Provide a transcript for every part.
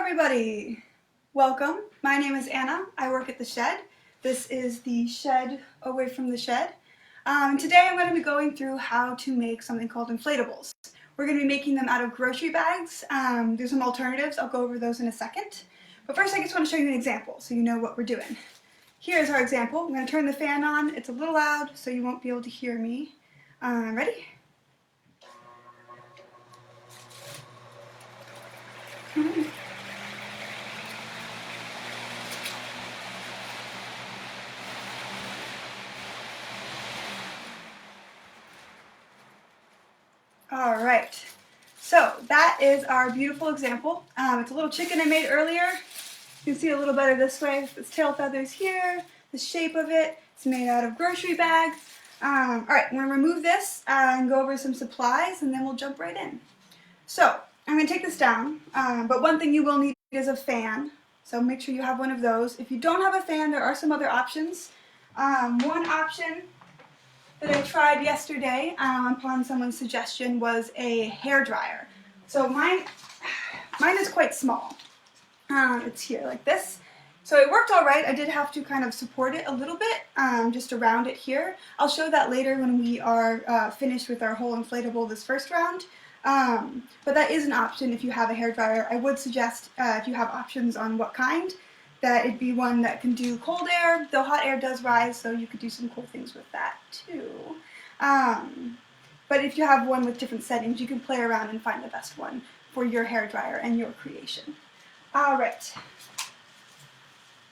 everybody! Welcome. My name is Anna. I work at the shed. This is the shed away from the shed. Today I'm going to be going through how to make something called inflatables. We're going to be making them out of grocery bags. There's some alternatives. I'll go over those in a second. But first I just want to show you an example so you know what we're doing. Here's our example. I'm going to turn the fan on. It's a little loud so you won't be able to hear me. Ready? Alright, so that is our beautiful example. It's a little chicken I made earlier. You can see a little better this way. Its tail feathers here, the shape of it. It's made out of grocery bags. Alright, I'm going to remove this and go over some supplies and then we'll jump right in. So, I'm going to take this down, but one thing you will need is a fan. So make sure you have one of those. If you don't have a fan, there are some other options. One option that I tried yesterday upon someone's suggestion was a hair dryer. So mine is quite small. It's here like this. So it worked all right. I did have to kind of support it a little bit, just around it here. I'll show that later when we are finished with our whole inflatable this first round. But that is an option if you have a hair dryer. I would suggest if you have options on what kind, that it be one that can do cold air, though hot air does rise, so you could do some cool things with that too. But if you have one with different settings, you can play around and find the best one for your hair dryer and your creation. Alright,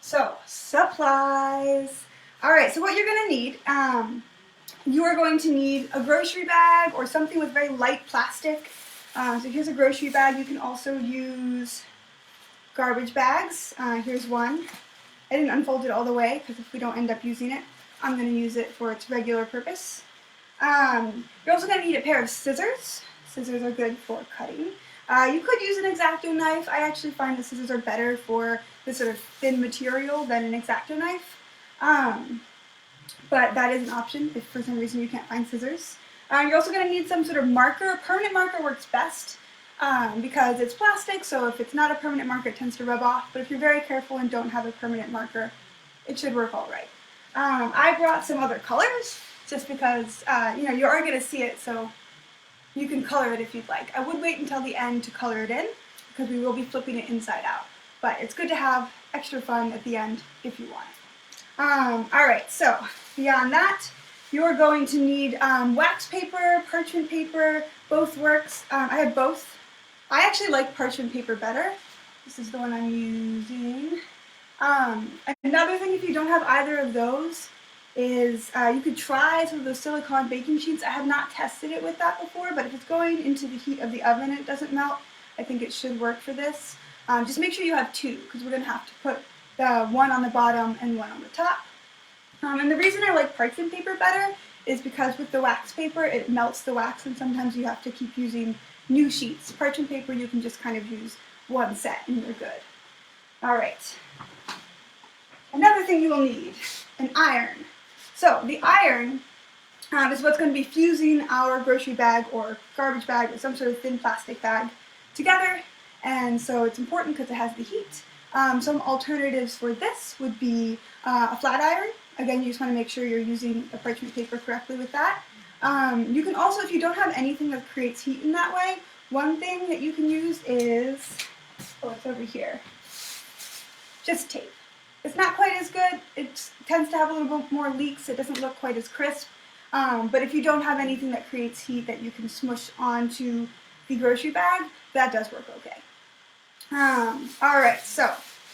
so supplies. Alright, so what you're going to need, you are going to need a grocery bag or something with very light plastic. So here's a grocery bag. You can also use garbage bags. Here's one. I didn't unfold it all the way because if we don't end up using it, I'm going to use it for its regular purpose. You're also going to need a pair of scissors. Scissors are good for cutting. You could use an X-Acto knife. I actually find the scissors are better for this sort of thin material than an X-Acto knife. But that is an option if for some reason you can't find scissors. You're also going to need some sort of marker. Permanent marker works best. Because it's plastic, so if it's not a permanent marker, it tends to rub off. But if you're very careful and don't have a permanent marker, it should work all right. I brought some other colors, just because, you are going to see it, so you can color it if you'd like. I would wait until the end to color it in, because we will be flipping it inside out. But it's good to have extra fun at the end if you want it. Alright, so beyond that, you're going to need wax paper, parchment paper, both works. I have both. I actually like parchment paper better. This is the one I'm using. Another thing, if you don't have either of those, is you could try some of those silicone baking sheets. I have not tested it with that before, but if it's going into the heat of the oven and it doesn't melt, I think it should work for this. Just make sure you have two, because we're going to have to put the one on the bottom and one on the top. And the reason I like parchment paper better is because with the wax paper, it melts the wax, and sometimes you have to keep using new sheets. Parchment paper, you can just kind of use one set and you're good. Alright. Another thing you will need, an iron. So the iron is what's going to be fusing our grocery bag or garbage bag or some sort of thin plastic bag together, and so it's important because it has the heat. Some alternatives for this would be a flat iron. Again, you just want to make sure you're using the parchment paper correctly with that. You can also, if you don't have anything that creates heat in that way, one thing that you can use is, oh, it's over here, just tape. It's not quite as good. It tends to have a little bit more leaks. It doesn't look quite as crisp. But if you don't have anything that creates heat that you can smush onto the grocery bag, that does work okay. Alright, so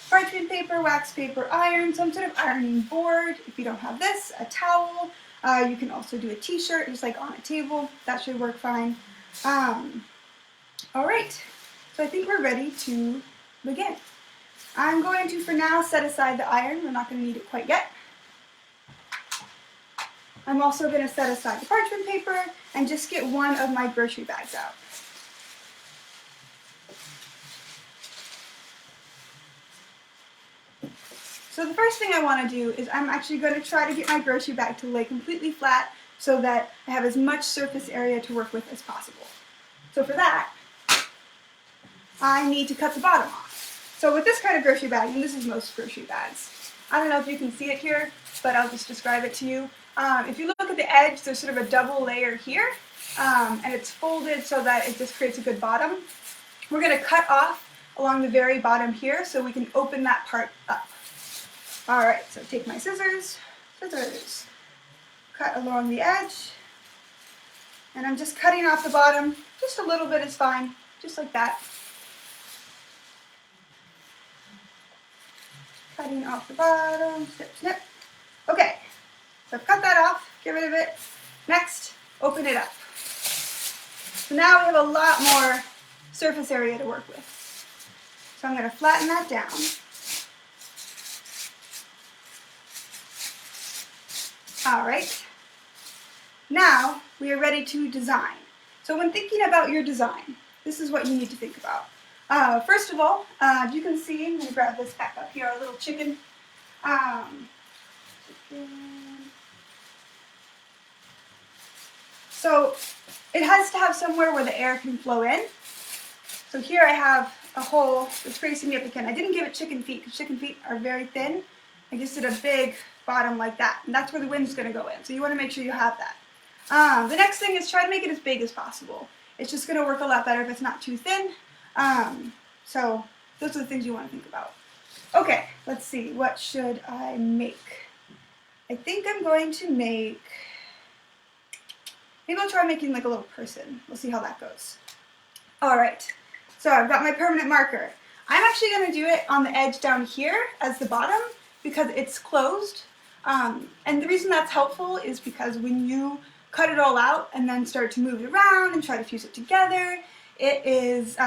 parchment paper, wax paper, iron, some sort of ironing board. If you don't have this, a towel. You can also do a T-shirt just like on a table. That should work fine. Alright, so I think we're ready to begin. I'm going to, for now, set aside the iron. We're not going to need it quite yet. I'm also going to set aside the parchment paper and just get one of my grocery bags out. So the first thing I want to do is I'm actually going to try to get my grocery bag to lay completely flat so that I have as much surface area to work with as possible. So for that, I need to cut the bottom off. So with this kind of grocery bag, and this is most grocery bags, I don't know if you can see it here, but I'll just describe it to you. If you look at the edge, there's sort of a double layer here, and it's folded so that it just creates a good bottom. We're going to cut off along the very bottom here so we can open that part up. Alright, so take my scissors, cut along the edge, and I'm just cutting off the bottom. Just a little bit is fine, just like that. Cutting off the bottom, snip, snip. Okay, so I've cut that off, get rid of it. Next, open it up. So now we have a lot more surface area to work with. So I'm going to flatten that down. All right, now we are ready to design. So when thinking about your design, this is what you need to think about. First of all, you can see, I'm going to grab this back up here, our little chicken. So it has to have somewhere where the air can flow in. So here I have a hole that's pretty significant. I didn't give it chicken feet because chicken feet are very thin. I just did a big bottom like that, and that's where the wind's going to go in. So you want to make sure you have that. The next thing is try to make it as big as possible. It's just going to work a lot better if it's not too thin. So those are the things you want to think about. Okay, let's see. What should I make? I think I'm going to make, maybe I'll try making like a little person. We'll see how that goes. All right, so I've got my permanent marker. I'm actually going to do it on the edge down here as the bottom because it's closed. And the reason that's helpful is because when you cut it all out and then start to move it around and try to fuse it together, it is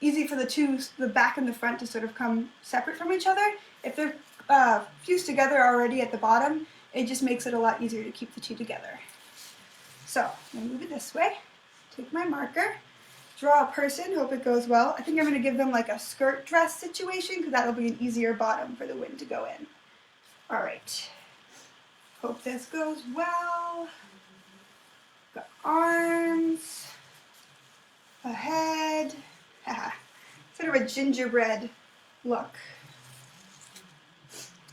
easy for the back and the front to sort of come separate from each other. If they're fused together already at the bottom, it just makes it a lot easier to keep the two together. So I'm going to move it this way, take my marker, draw a person, hope it goes well. I think I'm going to give them like a skirt dress situation because that'll be an easier bottom for the wind to go in. All right, hope this goes well. Got arms, a head, sort of a gingerbread look.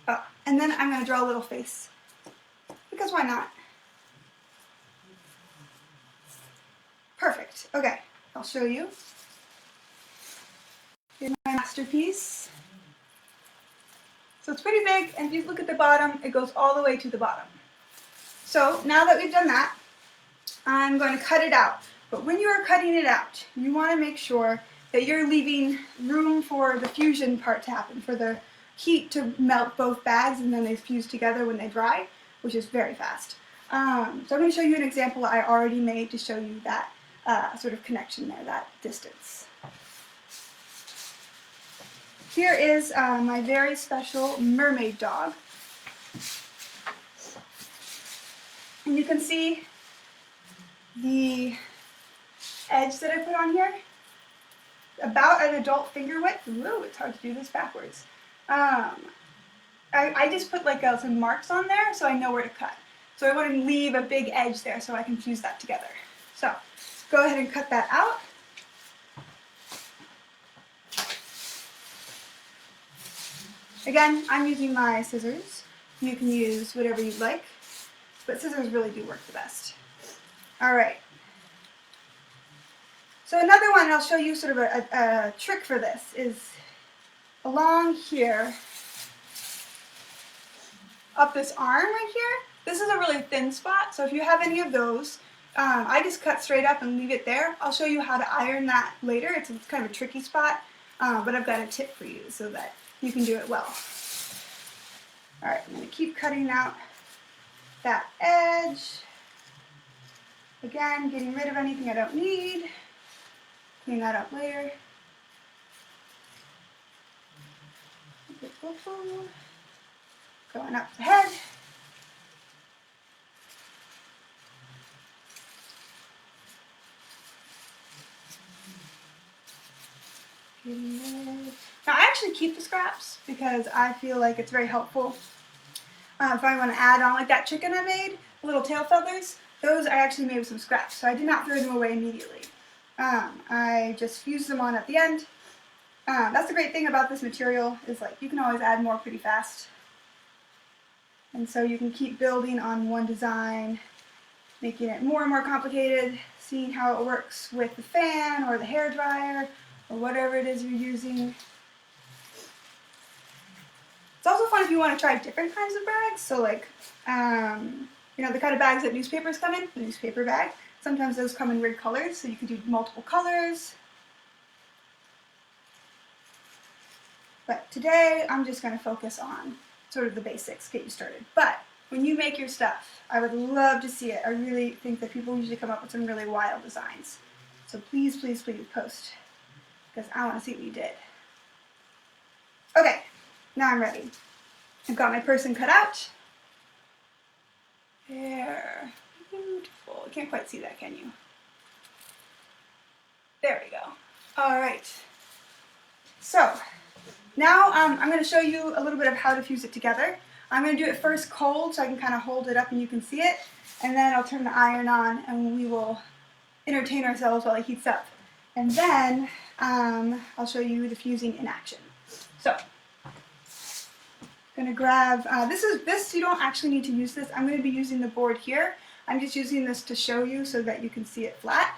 Oh, and then I'm going to draw a little face, because why not? Perfect. Okay, I'll show you. Here's my masterpiece. So it's pretty big, and if you look at the bottom, it goes all the way to the bottom. So now that we've done that, I'm going to cut it out. But when you are cutting it out, you want to make sure that you're leaving room for the fusion part to happen, for the heat to melt both bags and then they fuse together when they dry, which is very fast. So I'm going to show you an example I already made to show you that sort of connection there, that distance. Here is my very special mermaid dog. And you can see the edge that I put on here, about an adult finger width. Whoa, it's hard to do this backwards. I just put like some marks on there so I know where to cut. So I want to leave a big edge there so I can fuse that together. So go ahead and cut that out. Again, I'm using my scissors. You can use whatever you'd like, but scissors really do work the best. All right. So another one, I'll show you sort of a trick for this, is along here, up this arm right here. This is a really thin spot, so if you have any of those, I just cut straight up and leave it there. I'll show you how to iron that later. It's kind of a tricky spot, but I've got a tip for you so that you can do it well. All right, I'm going to keep cutting out that edge. Again, getting rid of anything I don't need. Clean that up later. Going up the head. Now I actually keep the scraps because I feel like it's very helpful. If I want to add on like that chicken I made, little tail feathers, those I actually made with some scraps, so I did not throw them away immediately. I just fused them on at the end, That's the great thing about this material is like you can always add more pretty fast. And so you can keep building on one design, making it more and more complicated, seeing how it works with the fan or the hair dryer or whatever it is you're using. It's also fun if you want to try different kinds of bags. So like, you know, the kind of bags that newspapers come in, the newspaper bag. Sometimes those come in weird colors, so you can do multiple colors. But today, I'm just going to focus on sort of the basics, get you started. But when you make your stuff, I would love to see it. I really think that people usually come up with some really wild designs. So please, please, please post, because I want to see what you did. Okay, now I'm ready. I've got my person cut out. There. Beautiful. You can't quite see that, can you? There we go. All right. So now I'm going to show you a little bit of how to fuse it together. I'm going to do it first cold so I can kind of hold it up and you can see it. And then I'll turn the iron on and we will entertain ourselves while it heats up. And then I'll show you the fusing in action. So I'm going to grab, this you don't actually need to use this. I'm going to be using the board here. I'm just using this to show you so that you can see it flat.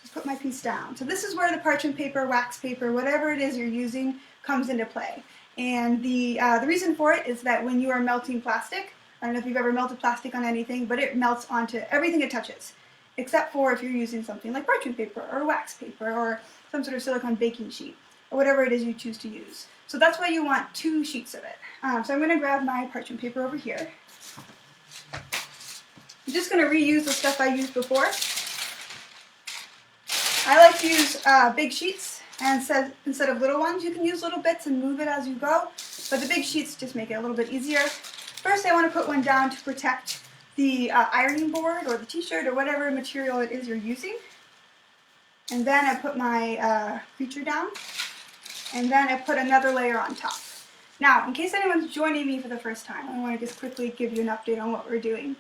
Just put my piece down. So this is where the parchment paper, wax paper, whatever it is you're using comes into play. And the reason for it is that when you are melting plastic, I don't know if you've ever melted plastic on anything, but it melts onto everything it touches, except for if you're using something like parchment paper or wax paper or some sort of silicone baking sheet or whatever it is you choose to use. So that's why you want 2 sheets of it. So I'm going to grab my parchment paper over here. I'm just going to reuse the stuff I used before. I like to use big sheets, and instead of little ones, you can use little bits and move it as you go, but the big sheets just make it a little bit easier. First, I want to put one down to protect the ironing board or the t-shirt or whatever material it is you're using. And then I put my creature down, and then I put another layer on top. Now, in case anyone's joining me for the first time, I want to just quickly give you an update on what we're doing.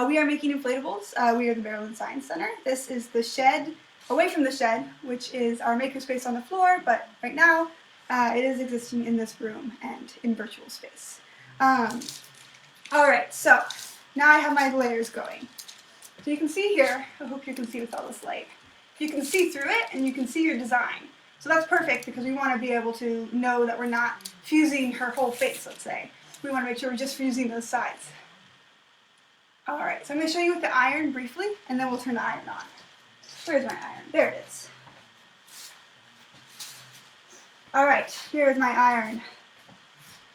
We are making inflatables. We are the Maryland Science Center. This is the shed, away from the shed, which is our makerspace on the floor, but right now it is existing in this room and in virtual space. Alright, so now I have my layers going. So you can see here, I hope you can see with all this light, you can see through it and you can see your design. So that's perfect because we want to be able to know that we're not fusing her whole face, let's say. We want to make sure we're just fusing those sides. Alright, so I'm going to show you with the iron briefly, and then we'll turn the iron on. Where's my iron? There it is. Alright, here is my iron.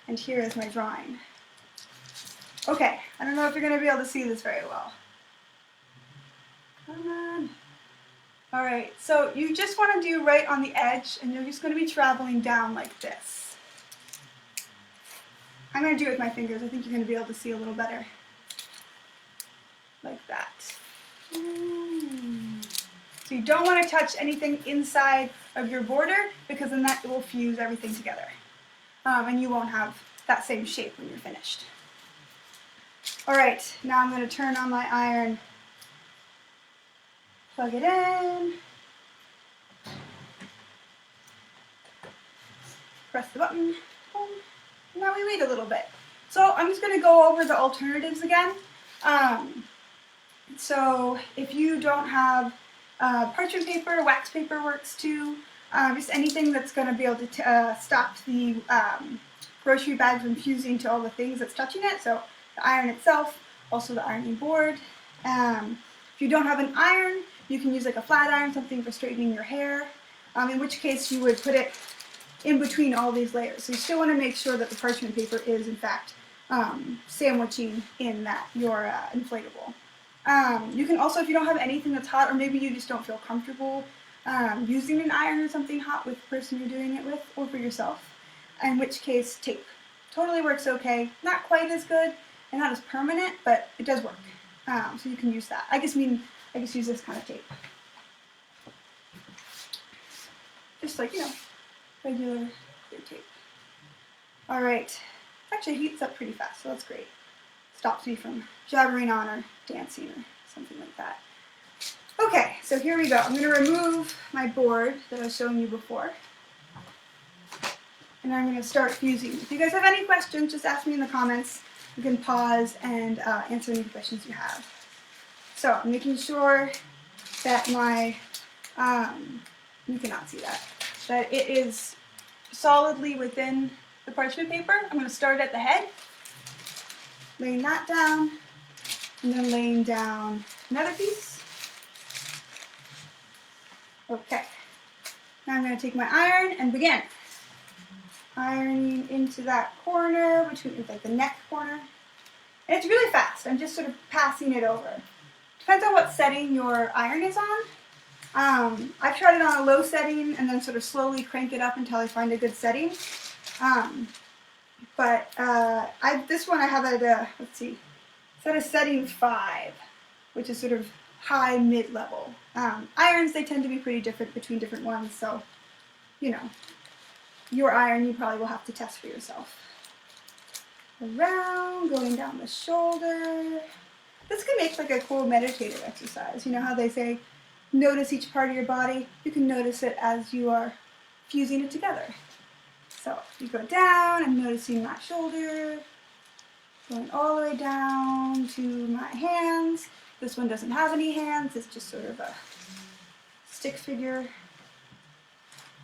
And here is my drawing. Okay, I don't know if you're going to be able to see this very well. Come on. Alright, so you just want to do right on the edge, and you're just going to be traveling down like this. I'm going to do it with my fingers. I think you're going to be able to see a little better. Like that. So you don't want to touch anything inside of your border, because then that will fuse everything together. And you won't have that same shape when you're finished. Alright, now I'm going to turn on my iron. Plug it in. Press the button. Boom. Now we wait a little bit. So I'm just going to go over the alternatives again. So if you don't have parchment paper, wax paper works too. Just anything that's going to be able to stop the grocery bag from fusing to all the things that's touching it. So the iron itself, also the ironing board. If you don't have an iron, you can use like a flat iron, something for straightening your hair. In which case you would put it in between all these layers. So you still want to make sure that the parchment paper is in fact sandwiching in that your inflatable. You can also, if you don't have anything that's hot, or maybe you just don't feel comfortable using an iron or something hot with the person you're doing it with, or for yourself, in which case tape totally works okay. Not quite as good and not as permanent, but it does work. So you can use that. I just use this kind of tape. Just like, you know, regular clear tape. Alright, it actually heats up pretty fast, so that's great. Stops me from jabbering on or dancing or something like that. Okay, so here we go. I'm going to remove my board that I was showing you before. And I'm going to start fusing. If you guys have any questions, just ask me in the comments. You can pause and answer any questions you have. So I'm making sure that my, you cannot see that, that it is solidly within the parchment paper. I'm going to start at the head, laying that down, and then laying down another piece. Okay. Now I'm going to take my iron and begin ironing into that corner, between like the neck corner. And it's really fast. I'm just sort of passing it over. Depends on what setting your iron is on. I've tried it on a low setting and then sort of slowly crank it up until I find a good setting. This one I have at a, let's see, it's at a setting 5, which is sort of high mid-level. Irons, they tend to be pretty different between different ones, so, you know, your iron you probably will have to test for yourself. Around, going down the shoulder. This can make like a cool meditative exercise. You know how they say, notice each part of your body? You can notice it as you are fusing it together. So you go down, I'm noticing my shoulder, going all the way down to my hands. This one doesn't have any hands, it's just sort of a stick figure.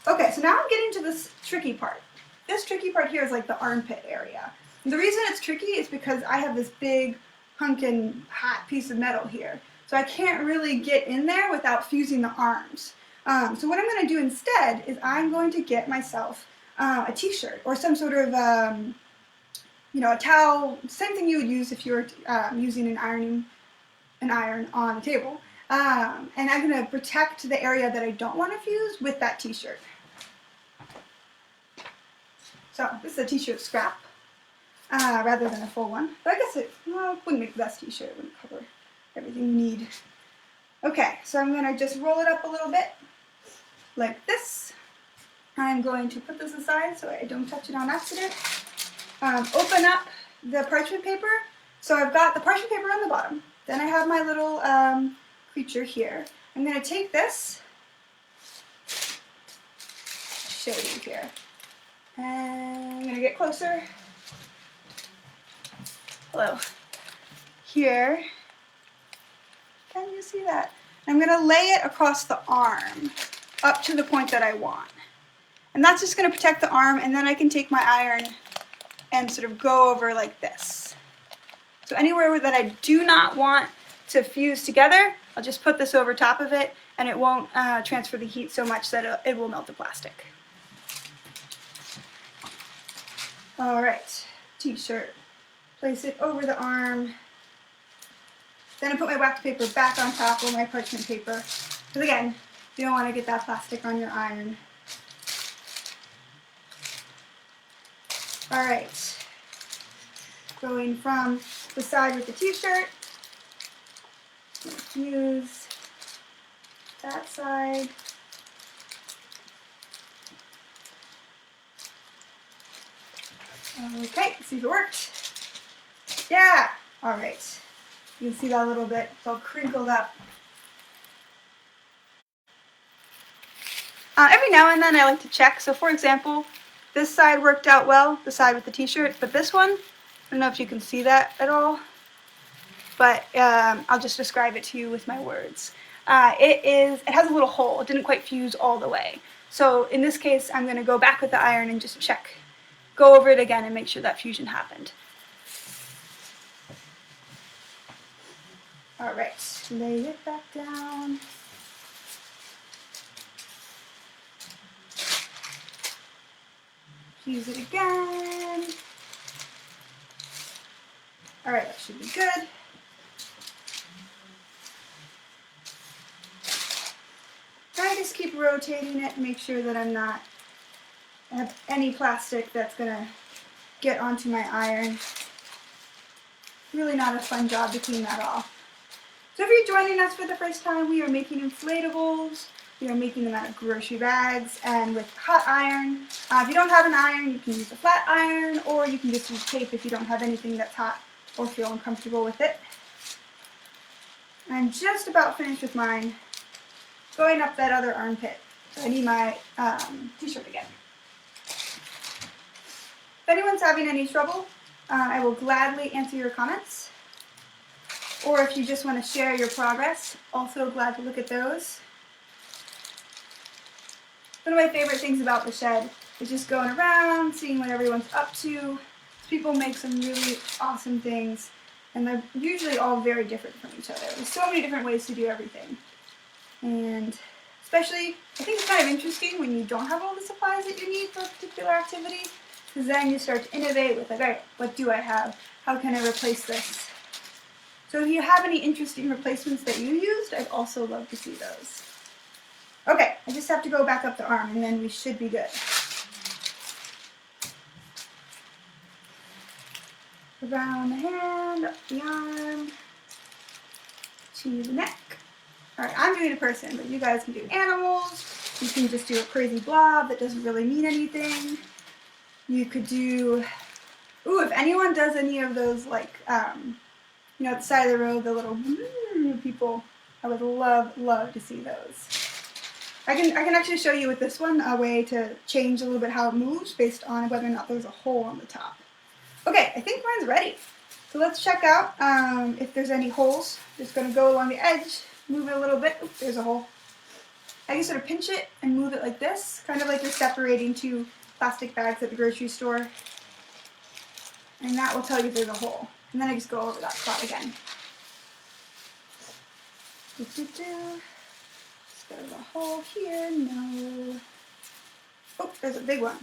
Okay, so now I'm getting to this tricky part. This tricky part here is like the armpit area. And the reason it's tricky is because I have this big hunkin' hot piece of metal here. So I can't really get in there without fusing the arms. So what I'm going to do instead is I'm going to get myself a t-shirt or some sort of, you know, a towel, same thing you would use if you were using an iron on a table. And I'm going to protect the area that I don't want to fuse with that t-shirt. So this is a t-shirt scrap rather than a full one. But I guess it wouldn't make the best t-shirt. It wouldn't cover everything you need. Okay, so I'm going to just roll it up a little bit like this. I'm going to put this aside so I don't touch it on accident. Open up the parchment paper. So I've got the parchment paper on the bottom. Then I have my little creature here. I'm going to take this, show you here, and I'm going to get closer. Hello. Here. Can you see that? I'm going to lay it across the arm up to the point that I want. And that's just going to protect the arm, and then I can take my iron and sort of go over like this. So anywhere that I do not want to fuse together, I'll just put this over top of it, and it won't transfer the heat so much that it will melt the plastic. Alright, t-shirt. Place it over the arm. Then I put my wax paper back on top of my parchment paper. Because again, you don't want to get that plastic on your iron. Alright, going from the side with the t-shirt, fuse that side. Okay, see if it worked. Yeah, alright. You can see that a little bit, it's all crinkled up. Every now and then I like to check. So for example, this side worked out well, the side with the t-shirt, but this one, I don't know if you can see that at all, but I'll just describe it to you with my words. It has a little hole. It didn't quite fuse all the way. So in this case, I'm going to go back with the iron and just check. Go over it again and make sure that fusion happened. Alright, lay it back down. Fuse it again. Alright, that should be good. I just keep rotating it and make sure that I have any plastic that's going to get onto my iron. Really not a fun job to clean that off. So if you're joining us for the first time, we are making inflatables. We are making them out of grocery bags and with hot iron. If you don't have an iron, you can use a flat iron, or you can just use tape if you don't have anything that's hot or feel uncomfortable with it. I'm just about finished with mine. going up that other armpit. So I need my t-shirt again. If anyone's having any trouble, I will gladly answer your comments. Or if you just want to share your progress, also glad to look at those. One of my favorite things about the shed is just going around, seeing what everyone's up to. People make some really awesome things, and they're usually all very different from each other. There's so many different ways to do everything. And especially, I think it's kind of interesting when you don't have all the supplies that you need for a particular activity, because then you start to innovate with like, all right, what do I have? How can I replace this? So if you have any interesting replacements that you used, I'd also love to see those. Okay, I just have to go back up the arm and then we should be good. Around the hand, up the arm, to the neck. Alright, I'm doing a person, but you guys can do animals. You can just do a crazy blob that doesn't really mean anything. You could do, ooh, if anyone does any of those like, you know, at the side of the road, the little people, I would love to see those. I can actually show you with this one a way to change a little bit how it moves based on whether or not there's a hole on the top. Okay, I think mine's ready. So let's check out if there's any holes. Just going to go along the edge, move it a little bit. Oops, there's a hole. I can sort of pinch it and move it like this, kind of like you're separating two plastic bags at the grocery store. And that will tell you there's a hole. And then I just go over that spot again. There's a hole here, no. Oh, there's a big one.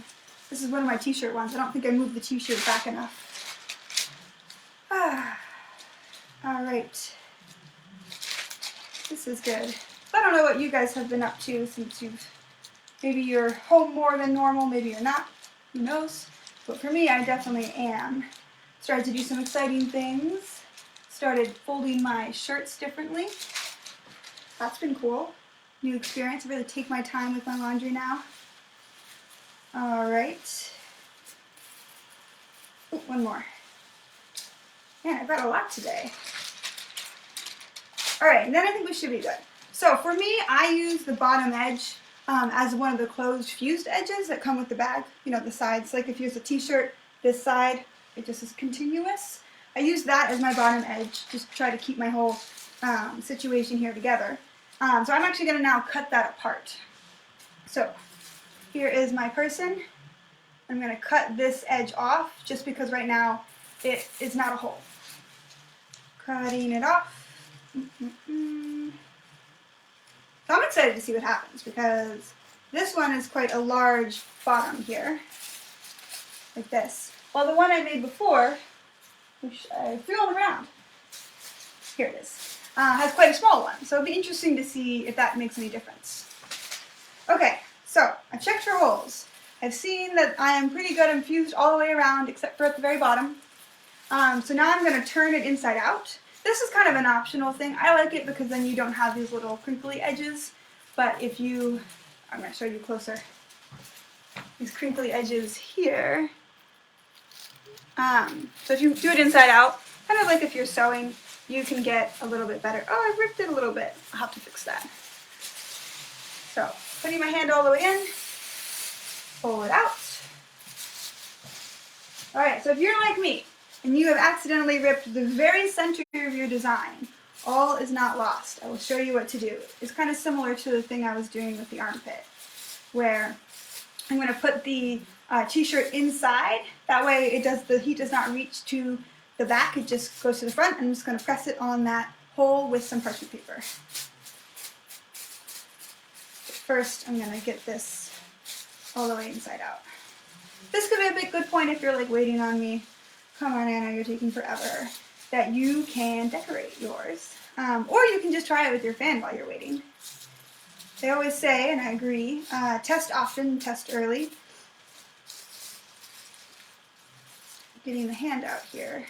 This is one of my t-shirt ones. I don't think I moved the t-shirt back enough. Alright. This is good. I don't know what you guys have been up to since maybe you're home more than normal, maybe you're not. Who knows? But for me, I definitely am. Started to do some exciting things. Started folding my shirts differently. That's been cool. New experience. I really take my time with my laundry now. Alright. Oh, one more. Man, I've got a lot today. Alright, and then I think we should be good. So for me, I use the bottom edge as one of the closed fused edges that come with the bag. You know, the sides. Like if you use a t-shirt, this side, it just is continuous. I use that as my bottom edge, just to try to keep my whole situation here together. So I'm actually going to now cut that apart. So here is my person. I'm going to cut this edge off just because right now it is not a hole. Cutting it off. So I'm excited to see what happens because this one is quite a large bottom here, like this. While the one I made before, which I threw on the ground, here it is, has quite a small one. So it'll be interesting to see if that makes any difference. Okay, so I've checked for holes. I've seen that I am pretty good and fused all the way around except for at the very bottom. So now I'm going to turn it inside out. This is kind of an optional thing. I like it because then you don't have these little crinkly edges. But if you, I'm going to show you closer, these crinkly edges here. So if you do it inside out, kind of like if you're sewing, you can get a little bit better. Oh, I ripped it a little bit. I'll have to fix that. So putting my hand all the way in, pull it out. All right, so if you're like me, and you have accidentally ripped the very center of your design, all is not lost. I will show you what to do. It's kind of similar to the thing I was doing with the armpit, where I'm going to put the t-shirt inside. That way the heat does not reach to the back, it just goes to the front. I'm just going to press it on that hole with some parchment paper. First, I'm going to get this all the way inside out. This could be a big good point if you're like waiting on me. Come on, Anna, you're taking forever. That you can decorate yours. Or you can just try it with your fan while you're waiting. They always say, and I agree, test often, test early. Getting the hand out here.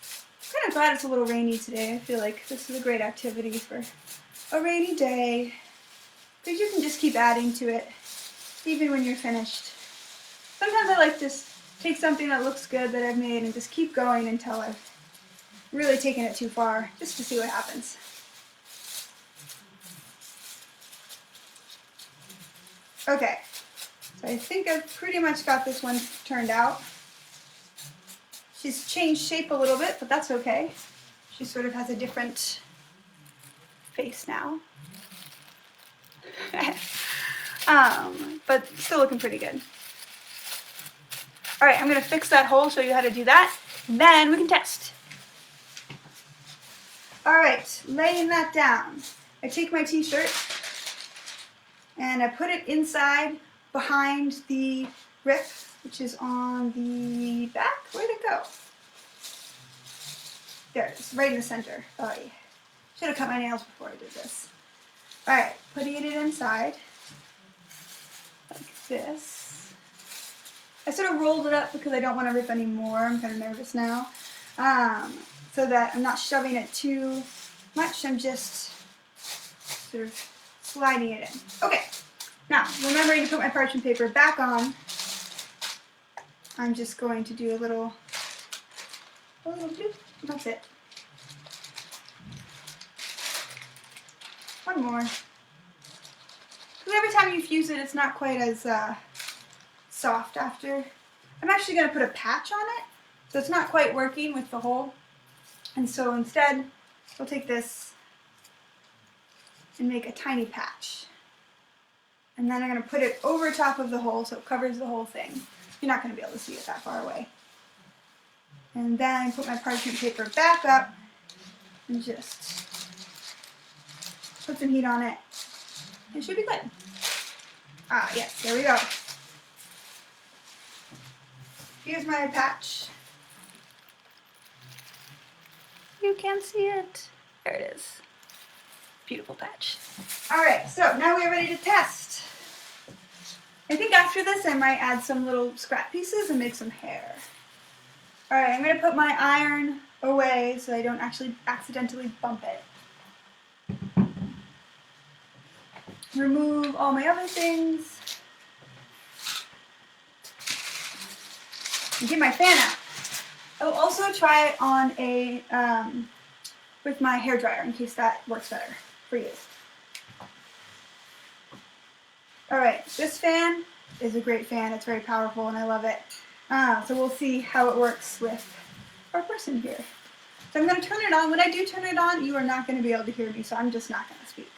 I'm kind of glad it's a little rainy today. I feel like this is a great activity for a rainy day. Because you can just keep adding to it, even when you're finished. Sometimes I like to take something that looks good that I've made and just keep going until I've really taken it too far, just to see what happens. Okay, so I think I've pretty much got this one turned out. She's changed shape a little bit, but that's okay. She sort of has a different face now. But still looking pretty good. All right, I'm gonna fix that hole, show you how to do that, then we can test. All right, laying that down. I take my T-shirt and I put it inside behind the rip, which is on the back. Where'd it go? There it is, right in the center. Oh, yeah. Should have cut my nails before I did this. All right, putting it inside like this. I sort of rolled it up because I don't want to rip anymore. I'm kind of nervous now. So that I'm not shoving it too much. I'm just sort of sliding it in. Okay, now remembering to put my parchment paper back on, I'm just going to do a little bloop. That's it. One more. Because every time you fuse it, it's not quite as soft after. I'm actually going to put a patch on it, so it's not quite working with the hole. And so instead, we'll take this and make a tiny patch. And then I'm going to put it over top of the hole so it covers the whole thing. You're not going to be able to see it that far away. And then put my parchment paper back up and just put some heat on it. It should be good. Ah, yes, there we go. Here's my patch. You can see it. There it is. Beautiful patch. All right, so now we're ready to test. I think after this I might add some little scrap pieces and make some hair. All right, I'm going to put my iron away so I don't actually accidentally bump it. Remove all my other things. And get my fan out. I will also try it on a with my hairdryer in case that works better for you. All right, this fan is a great fan. It's very powerful and I love it. So we'll see how it works with our person here. So I'm going to turn it on. When I do turn it on, you are not going to be able to hear me, so I'm just not going to speak.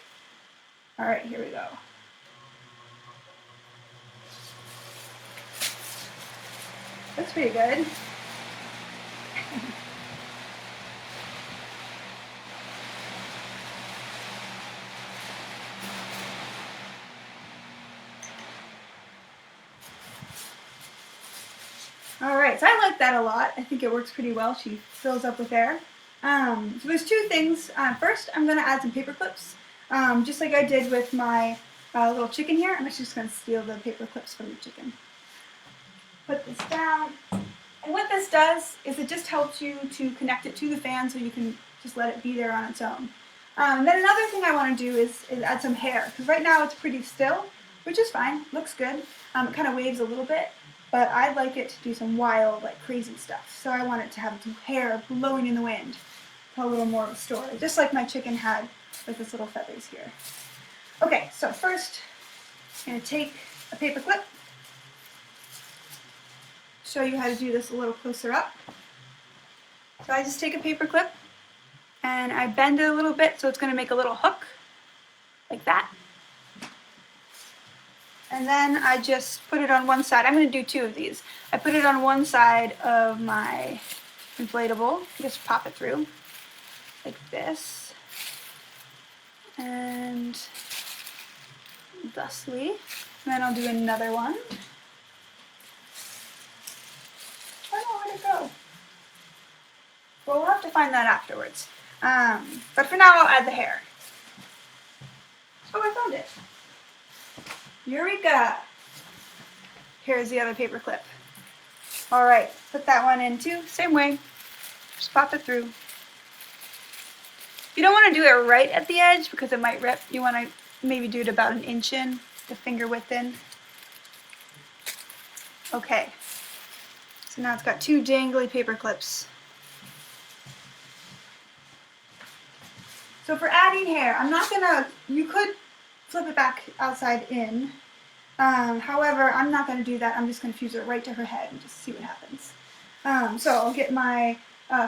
All right, here we go. That's pretty good. All right, so I like that a lot. I think it works pretty well. She fills up with air. So there's two things. First, I'm going to add some paper clips. Just like I did with my little chicken here. I'm actually just going to steal the paper clips from the chicken. Put this down. And what this does is it just helps you to connect it to the fan so you can just let it be there on its own. Then another thing I want to do is add some hair. Because right now it's pretty still, which is fine. Looks good. It kind of waves a little bit. But I'd like it to do some wild, like crazy stuff. So I want it to have some hair blowing in the wind. Tell a little more of a story. Just like my chicken had with its little feathers here. Okay, so first I'm going to take a paper clip. Show you how to do this a little closer up. So I just take a paper clip and I bend it a little bit so it's going to make a little hook. Like that. And then I just put it on one side. I'm going to do two of these. I put it on one side of my inflatable. Just pop it through like this. And thusly. And then I'll do another one. I don't know where to go. Well, we'll have to find that afterwards. But for now, I'll add the hair. Oh, I found it. Eureka! Here's the other paper clip. All right, put that one in too. Same way. Just pop it through. You don't want to do it right at the edge because it might rip. You want to maybe do it about an inch in, the finger width in. Okay. So now it's got two jangly paper clips. So for adding hair, I'm not gonna, you could flip it back outside in. However, I'm not going to do that. I'm just going to fuse it right to her head and just see what happens. So I'll get my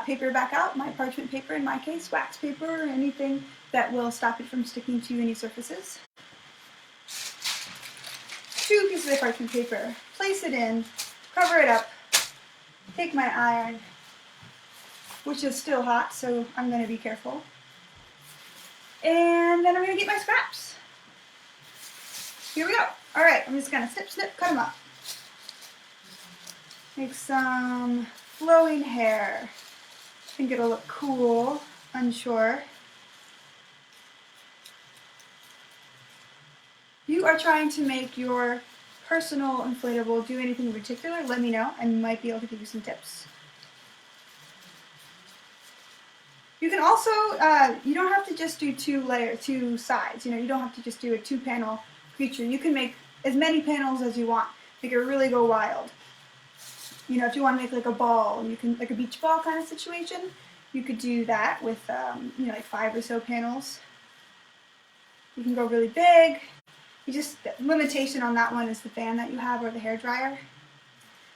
paper back out, my parchment paper in my case, wax paper, or anything that will stop it from sticking to any surfaces. 2 pieces of parchment paper, place it in, cover it up, take my iron, which is still hot, so I'm going to be careful. And then I'm going to get my scraps. Here we go. All right, I'm just going to snip, snip, cut them up. Make some flowing hair. I think it'll look cool, unsure. You are trying to make your personal inflatable do anything in particular, let me know. I might be able to give you some tips. You can also, you don't have to just do 2 sides. You don't have to just do a 2-panel creature. You can make as many panels as you want. Make it really go wild. If you want to make like a ball, you can, like a beach ball kind of situation, you could do that with, like 5 or so panels. You can go really big. The limitation on that one is the fan that you have or the hair dryer.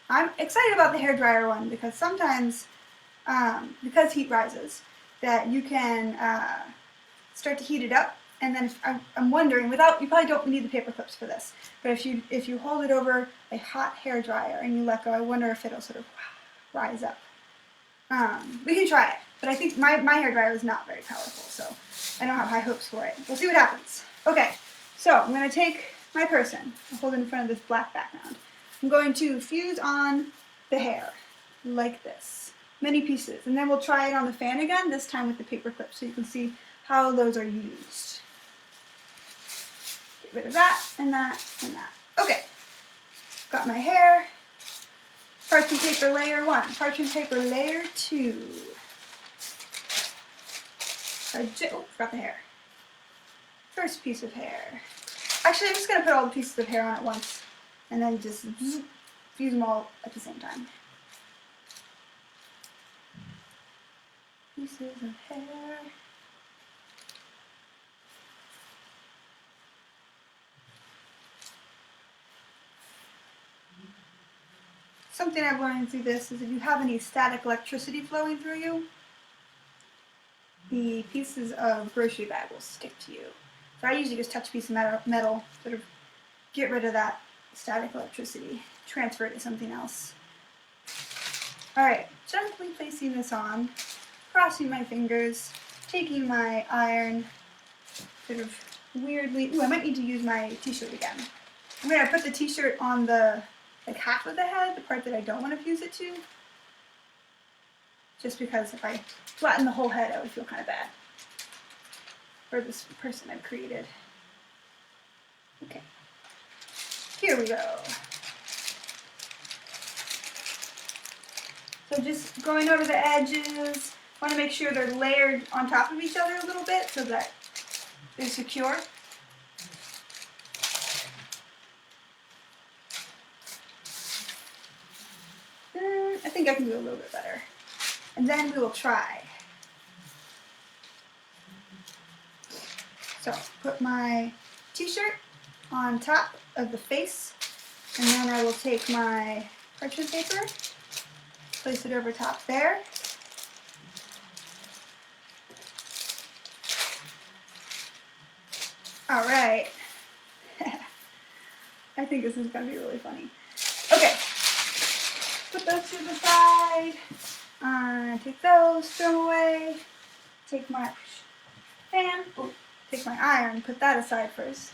I'm excited about the hair dryer one because sometimes, because heat rises, that you can start to heat it up, and then I'm wondering, you probably don't need the paper clips for this, but if you hold it over a hot hair dryer and you let go, I wonder if it'll sort of rise up. We can try it, but I think my hair dryer is not very powerful, so I don't have high hopes for it. We'll see what happens. Okay, so I'm going to take my person, I'll hold it in front of this black background. I'm going to fuse on the hair, like this. Many pieces, and then we'll try it on the fan again, this time with the paper clips, so you can see how those are used. Get rid of that, and that, and that. Okay, got my hair. Parchment paper layer 1, parchment paper layer 2. Forgot the hair. First piece of hair. Actually, I'm just going to put all the pieces of hair on at once, and then just fuse them all at the same time. Pieces of hair. Something I've learned through this is if you have any static electricity flowing through you, the pieces of grocery bag will stick to you. So I usually just touch a piece of metal, sort of get rid of that static electricity, transfer it to something else. Alright, gently placing this on, crossing my fingers, taking my iron, sort of weirdly, I might need to use my t-shirt again. I'm going to put the t-shirt on the, like half of the head, the part that I don't want to fuse it to. Just because if I flatten the whole head, I would feel kind of bad for this person I've created. Okay, here we go. So just going over the edges, want to make sure they're layered on top of each other a little bit so that they're secure. I think I can do a little bit better. And then we will try. So put my t-shirt on top of the face, and then I will take my parchment paper, place it over top there. All right. I think this is going to be really funny. Okay. Put those to the side. Take those, throw them away. Take my fan. Oh, take my iron. Put that aside first.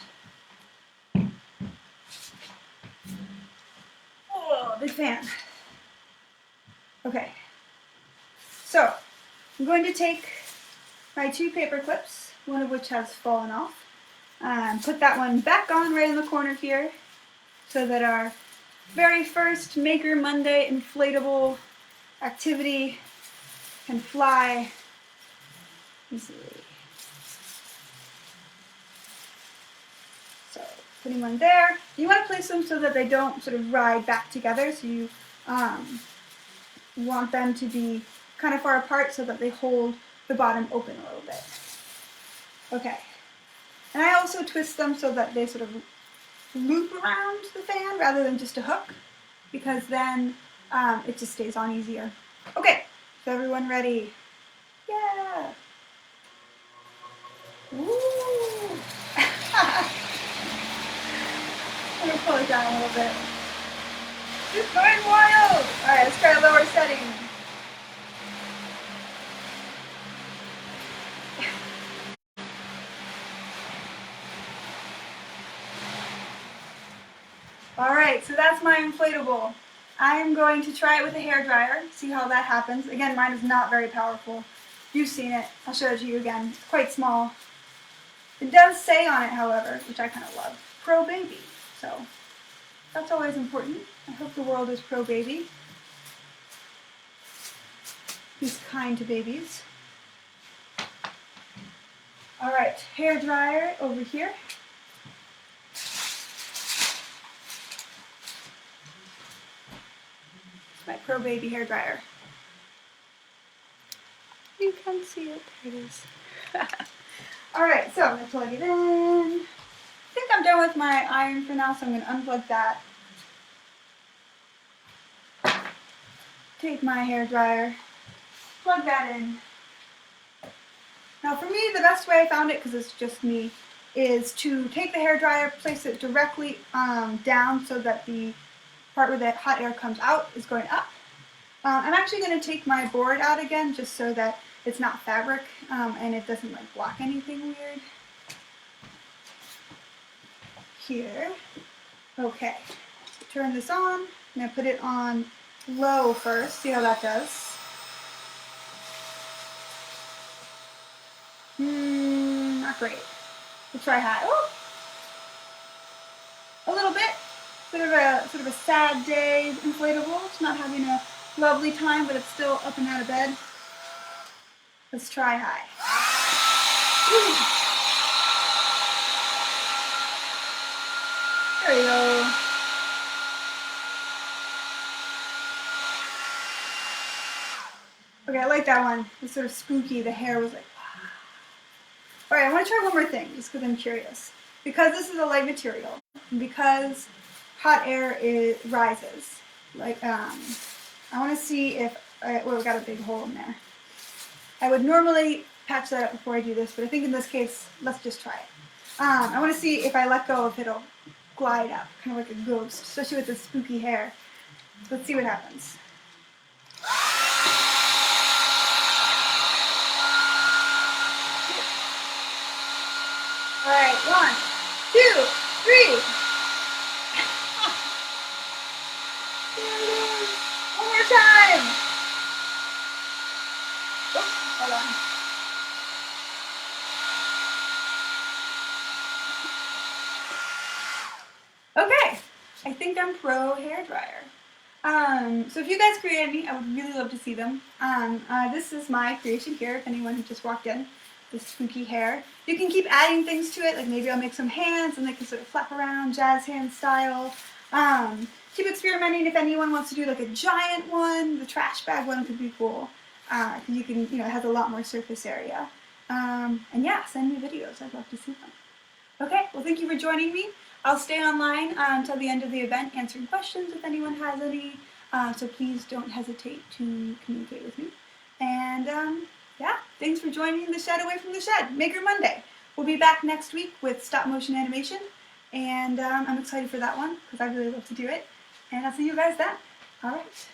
Oh, big fan. Okay. So, I'm going to take my 2 paper clips, one of which has fallen off. Put that one back on right in the corner here so that our very first Maker Monday inflatable activity can fly easily. So putting one there. You want to place them so that they don't sort of ride back together, so you want them to be kind of far apart so that they hold the bottom open a little bit. Okay. And I also twist them so that they sort of loop around the fan rather than just a hook, because then it just stays on easier. Okay, is everyone ready? Yeah! Ooh! I'm gonna pull it down a little bit. It's going wild! Alright, let's try a lower setting. Alright, so that's my inflatable. I'm going to try it with a hairdryer, see how that happens. Again, mine is not very powerful. You've seen it. I'll show it to you again. It's quite small. It does say on it, however, which I kind of love, pro baby. So that's always important. I hope the world is pro baby. He's kind to babies. Alright, hairdryer over here. My Pro Baby hair dryer. You can see it. There it is. Alright, so I'm going to plug it in. I think I'm done with my iron for now, so I'm going to unplug that. Take my hair dryer, plug that in. Now for me, the best way I found it, because it's just me, is to take the hair dryer, place it directly down so that the part where the hot air comes out is going up. I'm actually going to take my board out again just so that it's not fabric and it doesn't like block anything weird. Here. Okay. Turn this on. I'm going to put it on low first. See how that does. Not great. We'll try high. Oh! A little bit. Sort of a sad day inflatable. It's not having a lovely time, but it's still up and out of bed. Let's try high. There you go. Okay, I like that one. It's sort of spooky. The hair was like, wow. Alright, I want to try one more thing, just because I'm curious. Because this is a light material, and because hot air rises. Like, I want to see if, well, we got a big hole in there. I would normally patch that up before I do this, but I think in this case, let's just try it. I want to see if I let go, if it'll glide up, kind of like a ghost, especially with this spooky hair. Let's see what happens. Alright, 1, 2, 3. One more time. Oops, hold on. Okay, I think I'm pro hair dryer. So if you guys create any, I would really love to see them. This is my creation here, if anyone who just walked in. This spooky hair. You can keep adding things to it, like maybe I'll make some hands and they can sort of flap around, jazz hand style. Keep experimenting. If anyone wants to do like a giant one, the trash bag one could be cool. You can, it has a lot more surface area. And yeah, send me videos. I'd love to see them. Okay, well thank you for joining me. I'll stay online until the end of the event answering questions if anyone has any. So please don't hesitate to communicate with me. And yeah, thanks for joining the Shed Away from the Shed, Maker Monday. We'll be back next week with stop motion animation. And I'm excited for that one because I really love to do it. And I'll see you guys then. All right.